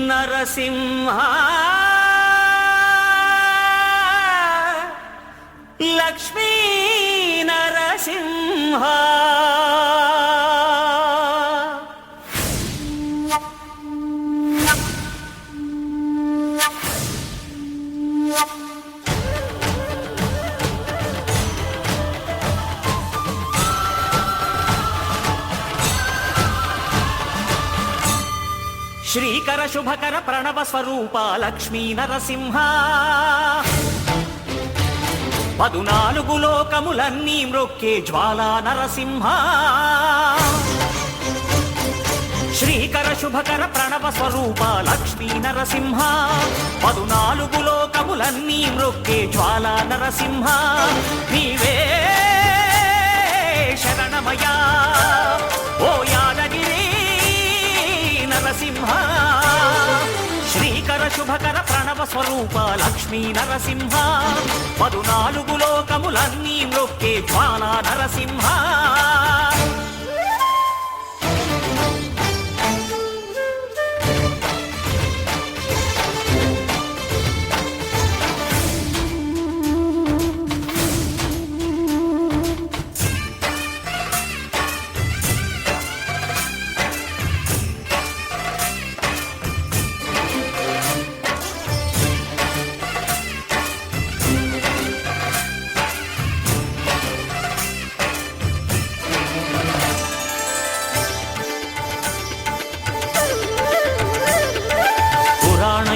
నరసింహ లక్ష్మీ నరసింహ శ్రీకర శుభకర ప్రణవ స్వరూప లక్ష్మీ నరసింహ 14 లోకములన్నీ మ్రొక్కే జ్వాలా నరసింహ శ్రీకర శుభకర ప్రణవ స్వరూప లక్ష్మీ నరసింహ 14 లోకములన్నీ మ్రొక్కే జ్వాలా నరసింహ నీవే శరణమయ్యా ఓ యాదగిరి నరసింహ శ్రీకర శుభకర ప్రణవ స్వరూప లక్ష్మీ నరసింహ 14 లోకములన్నీ మ్రొక్కే జ్వాలా నరసింహ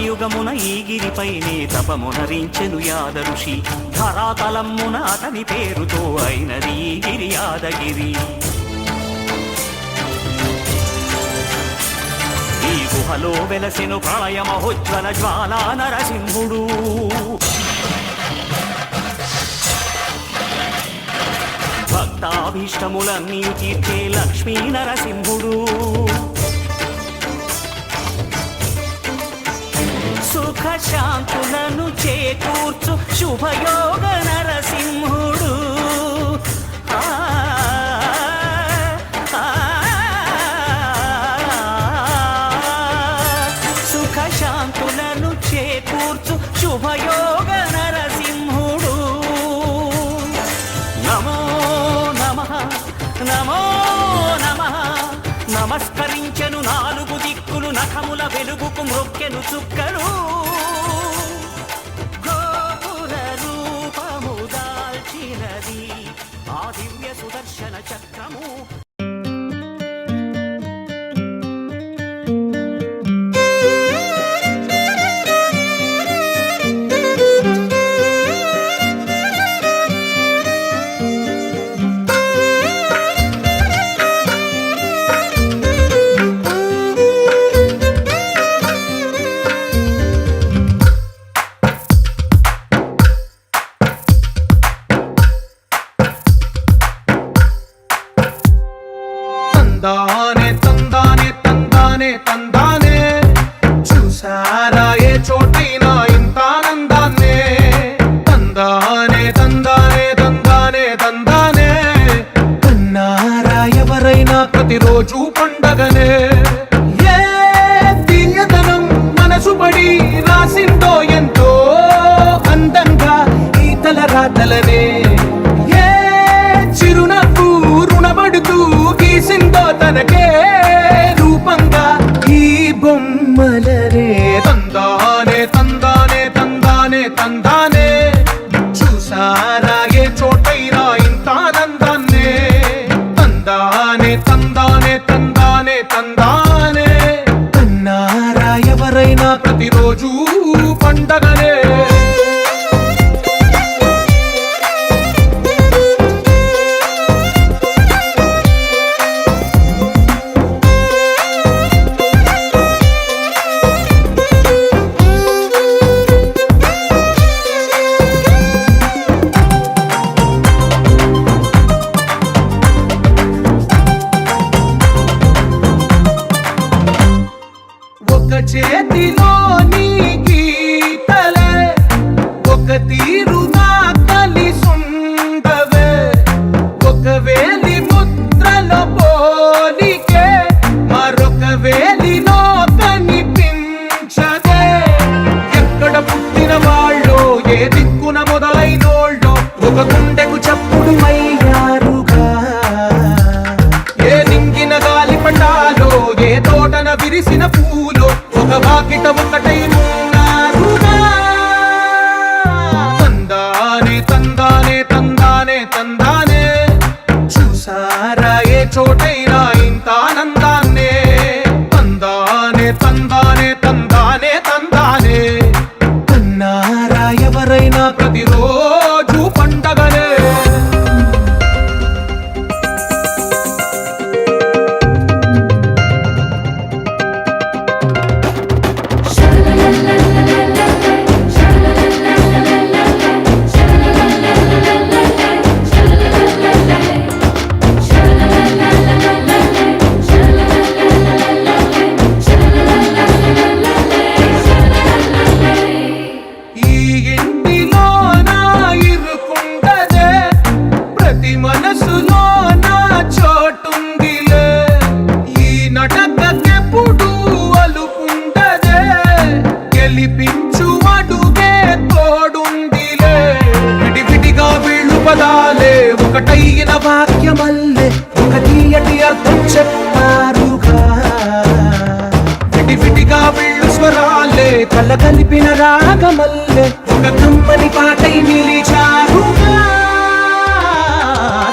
యుగమున ఈ గిరిపైనే తపమునరించెను యాద ఋషి ధరాతలమ్మున అతని పేరుతో అయినది ఈ గిరి యాదగిరి ఈ గుహలో వెలసెను ప్రళయ మహోజ్వల జ్వాలా నరసింహుడు భక్తాభీష్టములన్నీ తీర్చే లక్ష్మీ నరసింహుడు సుఖ శాంతులను చేకూర్చు శుభయోగ నరసింహుడు సుఖ శాంతులను చేకూర్చు శుభయోగ నరసింహుడు నమో నమః నమో నమః నమస్కరించెను 4 దిక్కులు నఖముల వెలుగుకు మ్రొక్కెను చుక్కలు గోపుర రూపము దాల్చినది ఆ దివ్య సుదర్శన చక్రము తందానే తందానే తందానే తందానే చూసారా ఏ చోటైనా ఇంత ఆనందాన్నే తందానే తందానే తందానే తందానే కన్నారా ఎవరైనా ప్రతిరోజు పండగనే ఏ తీయదనం మనసు పడి రాసిందో ఎంతో అందంగా ఈ తలరాతలనే ఏ చిరునవ్వు రుణపడుతూ గీసిందో తనకే రూపంగా ఈ బొమ్మలనే తందానే తందానే తందానే తందానే చూసారా ఏ చోటైనా ఇంత ఆనందాన్నే తందానే తందానే తందానే తందానే కన్నారా ఎవరైనా ప్రతిరోజు పండగనే చేతిలోని గీతలే ఒక తీరుగా కలిసుండవే ఒక వేలి ముద్రలో పోలికే మరొక వేలిలో కనిపించ తోటన విరిసిన పూలు ఒక వాకిట ఒకటై ఉన్నారుగా. తందానే తందానే తందానే తందానే చూసారా ఏ చోటైనా ఇంత ఆనందాన్నే. తందానే తందానే తందానే తందానే అన్నారా ఎవరైనా ప్రతిరోజు పండగనే. ఈ ఇంటిలోన ఇరుకుండదే ప్రతి మనసులోన చోటుందిలే. ఈ నటకెప్పుడు అలుపుండదే గెలిపించు అడుగే తోడుందిలే. విడివిడిగా వీళ్ళు పదాలే ఒకటైన వాక్యమల్లే ఒక తీయటి అర్థం చెప్పారుగా. విడివిడిగా వీళ్ళు స్వరాలే కల కలిపిన రాగమల్లే ఒక కమ్మని పాటై నిలిచారుగా.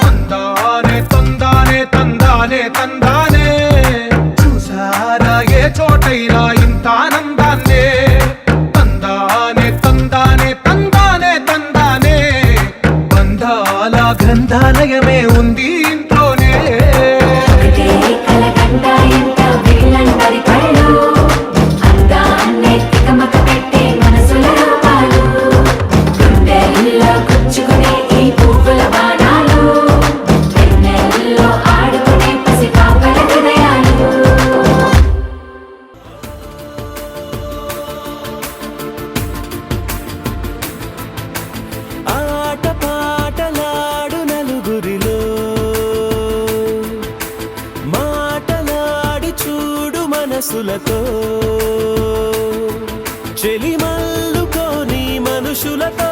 తందానే తందానే తందానే తందానే చూసారా ఏ చోటైనా ఇంత ఆనందాన్నే. తందానే తందానే తందానే తందానే బంధాల గ్రంథాలయమే ఉంది ఇంట్లోనే. ఒకటే కలగంట ఎంత వీళ్ళందరి కళ్ళు అందాన్నే తికమక పెట్టే మనసుల రూపాలు. గుండెల్లో గుచ్చుకునే ఈ పువ్వుల బాణాలు వెన్నెల్లో ఆడుకునే పసిపాపల హృదయాలు. ఆట పాటలాడు నలుగురిలో మాటలాడి చూడు మనసులతో చెలిమల్లుకోని మనుషులతో